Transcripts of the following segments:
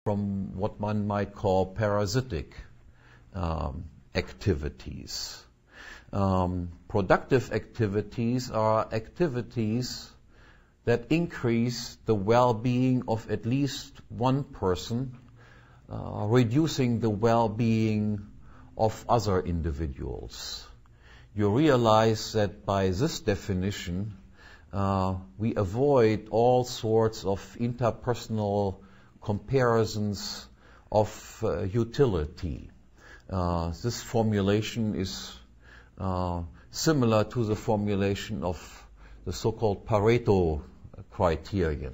from what one might call parasitic activities. Productive activities are activities that increase the well-being of at least one person, reducing the well-being of other individuals. You realize that by this definition, we avoid all sorts of interpersonal comparisons of utility. This formulation is similar to the formulation of the so-called Pareto criterion.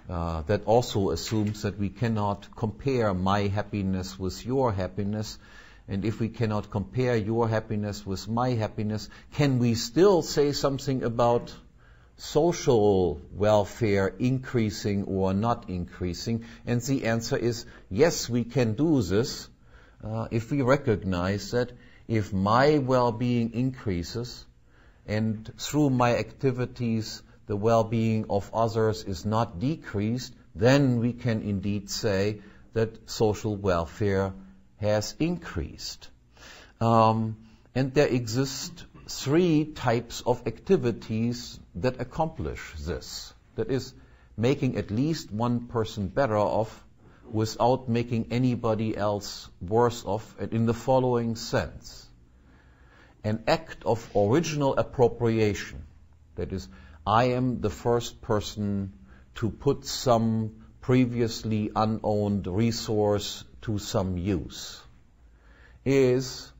That also assumes that we cannot compare my happiness with your happiness. And if we cannot compare your happiness with my happiness, can we still say something about social welfare increasing or not increasing? And the answer is yes, we can do this if we recognize that if my well-being increases and through my activities the well-being of others is not decreased, then we can indeed say that social welfare has increased. And there exist three types of activities that accomplish this. That is, making at least one person better off without making anybody else worse off, and in the following sense. An act of original appropriation. That is, I am the first person to put some previously unowned resource to some use, is,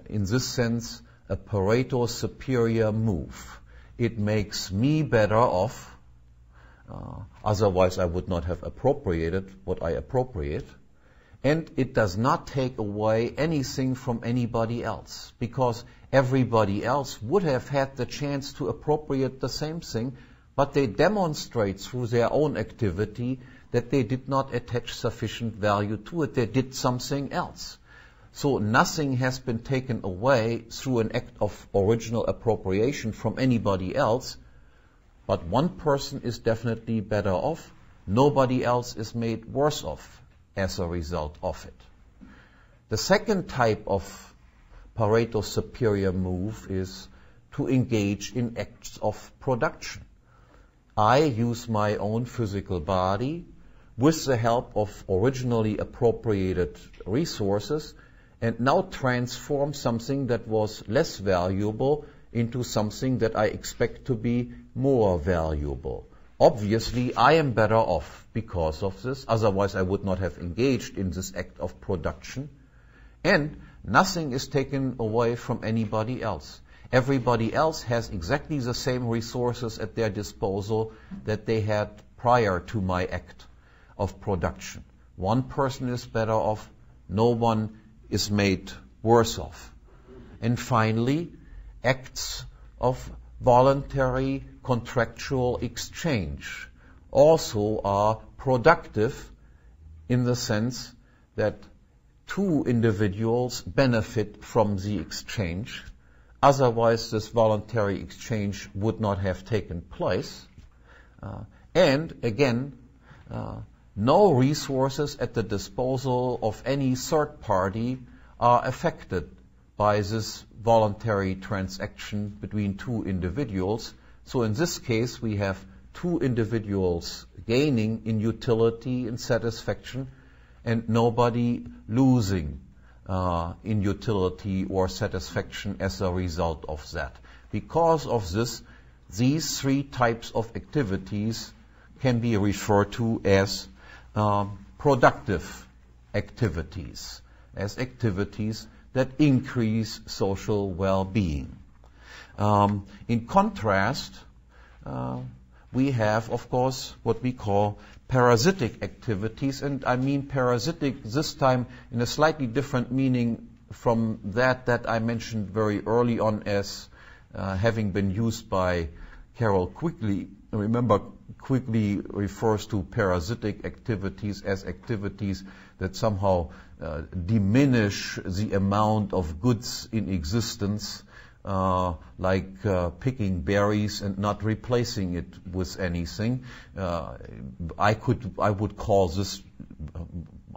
in this sense, a Pareto superior move. It makes me better off, otherwise I would not have appropriated what I appropriate, and it does not take away anything from anybody else, because everybody else would have had the chance to appropriate the same thing, but they demonstrate through their own activity that they did not attach sufficient value to it. They did something else. So nothing has been taken away through an act of original appropriation from anybody else, but one person is definitely better off. Nobody else is made worse off as a result of it. The second type of Pareto superior move is to engage in acts of production. I use my own physical body with the help of originally appropriated resources and now transform something that was less valuable into something that I expect to be more valuable. Obviously, I am better off because of this. Otherwise, I would not have engaged in this act of production. And nothing is taken away from anybody else. Everybody else has exactly the same resources at their disposal that they had prior to my act of production. One person is better off. No one is made worse off. And finally, acts of voluntary contractual exchange also are productive in the sense that two individuals benefit from the exchange. Otherwise, this voluntary exchange would not have taken place. And again, no resources at the disposal of any third party are affected by this voluntary transaction between two individuals. So in this case, we have two individuals gaining in utility and satisfaction, and nobody losing in utility or satisfaction as a result of that. Because of this, these three types of activities can be referred to as productive activities, as activities that increase social well-being. In contrast, we have, of course, what we call parasitic activities, and I mean parasitic this time in a slightly different meaning from that I mentioned very early on as having been used by Carol Quigley. Remember, Quigley refers to parasitic activities as activities that somehow diminish the amount of goods in existence, like picking berries and not replacing it with anything. I would call this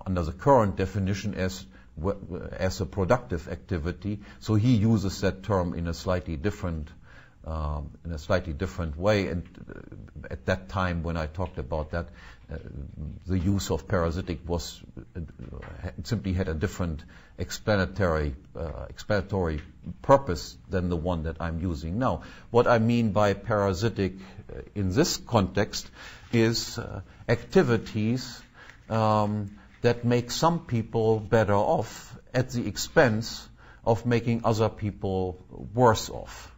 under the current definition as a productive activity. So he uses that term in a slightly different way. And at that time, when I talked about that, the use of parasitic was simply had a different explanatory purpose than the one that I'm using now. What I mean by parasitic in this context is activities that make some people better off at the expense of making other people worse off.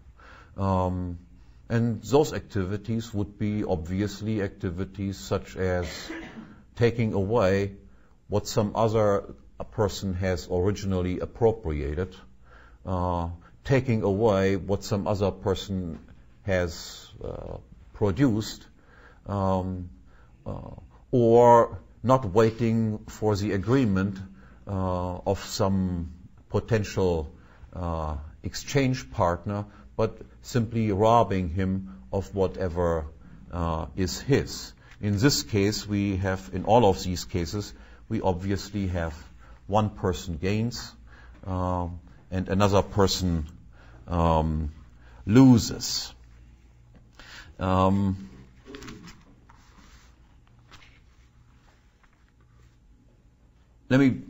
And those activities would be obviously activities such as taking away what some other person has originally appropriated, taking away what some other person has produced, or not waiting for the agreement of some potential exchange partner, but simply robbing him of whatever is his. In this case, in all of these cases, we obviously have one person gains and another person loses. Let me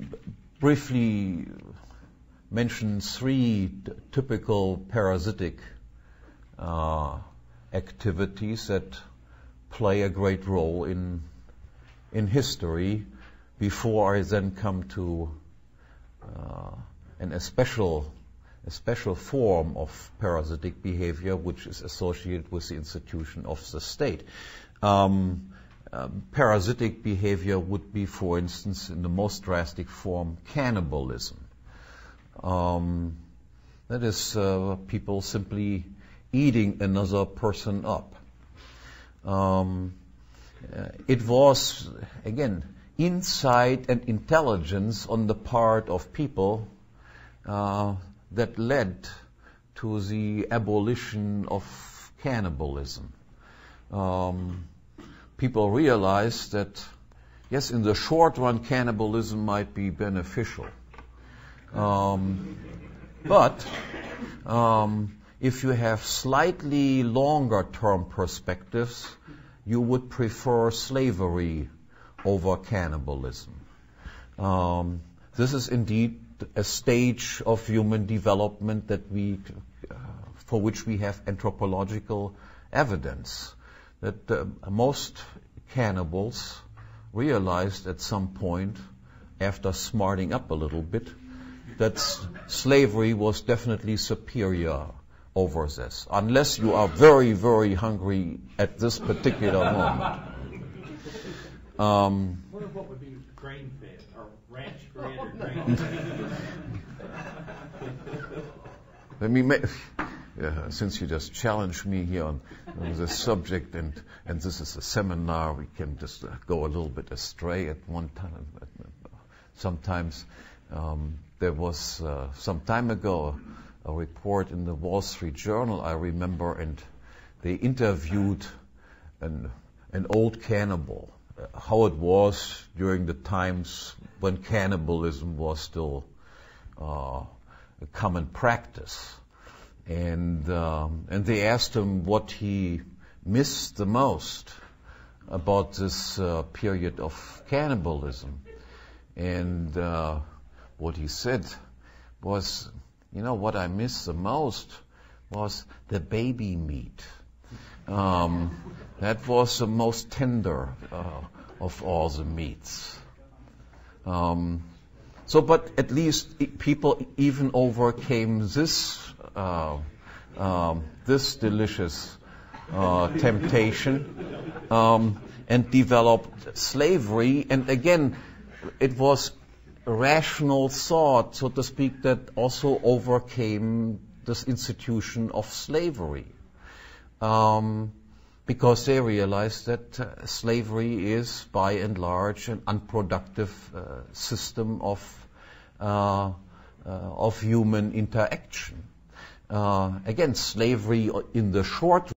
briefly mention three typical parasitic activities that play a great role in history before I then come to a special form of parasitic behavior which is associated with the institution of the state. Parasitic behavior would be, for instance, in the most drastic form, cannibalism. That is people simply eating another person up. It was, again, insight and intelligence on the part of people that led to the abolition of cannibalism. People realized that, yes, in the short run, cannibalism might be beneficial. But if you have slightly longer term perspectives, you would prefer slavery over cannibalism. This is indeed a stage of human development that for which we have anthropological evidence. That most cannibals realized at some point, after smarting up a little bit, that slavery was definitely superior over this, unless you are very, very hungry at this particular moment. What would be grain-fed or ranch-fed or grain-fed? Let me since you just challenged me here on this subject, and this is a seminar, we can just go a little bit astray at one time. Sometimes there was some time ago a report in the Wall Street Journal, I remember, and they interviewed an old cannibal, how it was during the times when cannibalism was still a common practice. And they asked him what he missed the most about this period of cannibalism. And what he said was, what I missed the most was the baby meat. That was the most tender of all the meats. But at least people even overcame this delicious temptation and developed slavery. And again, it was rational thought, so to speak, that also overcame this institution of slavery. Because they realized that slavery is, by and large, an unproductive system of human interaction. Again, slavery in the short